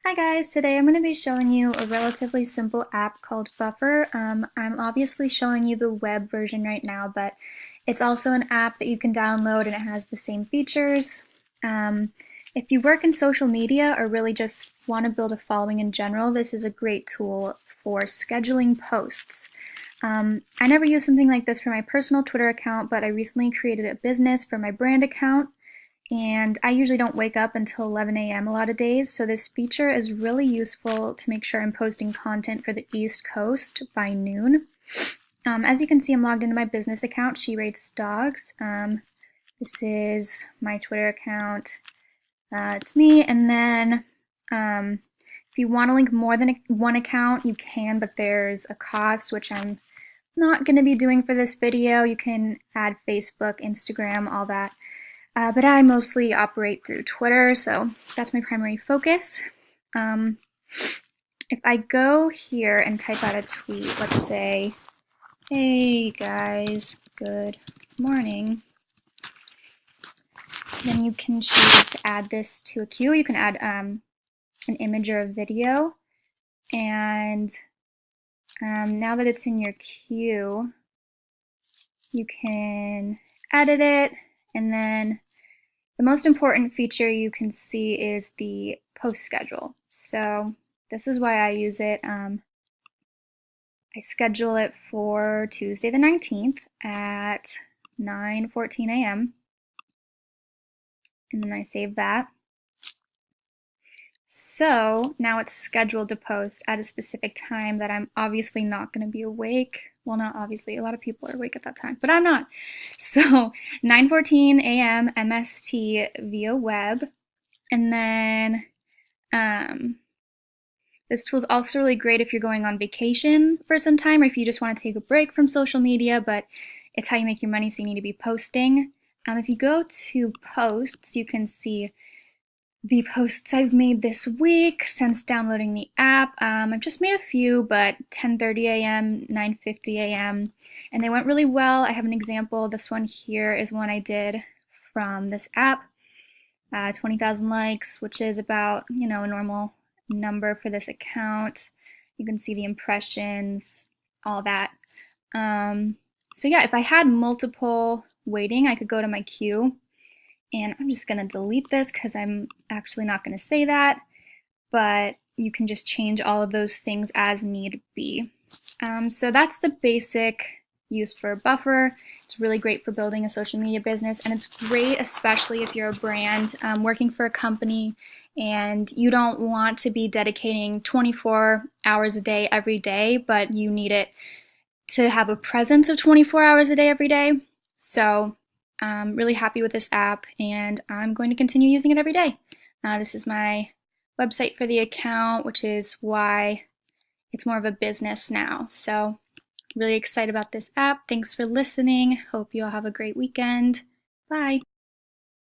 Hi guys, today I'm going to be showing you a relatively simple app called Buffer. I'm obviously showing you the web version right now, but it's also an app that you can download and it has the same features. If you work in social media or really just want to build a following in general, this is a great tool for scheduling posts. I never used something like this for my personal Twitter account, but I recently created a business for my brand account. And I usually don't wake up until 11 a.m. a lot of days, so this feature is really useful to make sure I'm posting content for the East Coast by noon. As you can see, I'm logged into my business account, She Rates Dogs. This is my Twitter account. It's me, and then if you want to link more than one account, you can, but there's a cost, which I'm not going to be doing for this video. You can add Facebook, Instagram, all that. But I mostly operate through Twitter, so that's my primary focus. If I go here and type out a tweet, let's say, hey guys, good morning, then you can choose to add this to a queue. You can add an image or a video, and now that it's in your queue, you can edit it, and then the most important feature you can see is the post schedule. So this is why I use it. I schedule it for Tuesday the 19th at 9:14 a.m. and then I save that. So now it's scheduled to post at a specific time that I'm obviously not going to be awake. Well, not obviously, a lot of people are awake at that time, but I'm not. So 9:14 a.m. MST via web. And then this tool is also really great if you're going on vacation for some time or if you just want to take a break from social media, but it's how you make your money, so you need to be posting. If you go to posts, you can see the posts I've made this week since downloading the app. I've just made a few, but 10:30 a.m., 9:50 a.m., and they went really well. I have an example. This one here is one I did from this app. 20,000 likes, which is about, a normal number for this account. You can see the impressions, all that. So yeah, if I had multiple waiting, I could go to my queue, and I'm just gonna delete this because I'm actually not gonna say that, but you can just change all of those things as need be. So that's the basic use for a buffer. It's really great for building a social media business, and it's great especially if you're a brand working for a company and you don't want to be dedicating 24 hours a day every day, but you need it to have a presence of 24 hours a day every day. So I'm really happy with this app, and I'm going to continue using it every day. This is my website for the account, which is why it's more of a business now. So really excited about this app. Thanks for listening. Hope you all have a great weekend. Bye.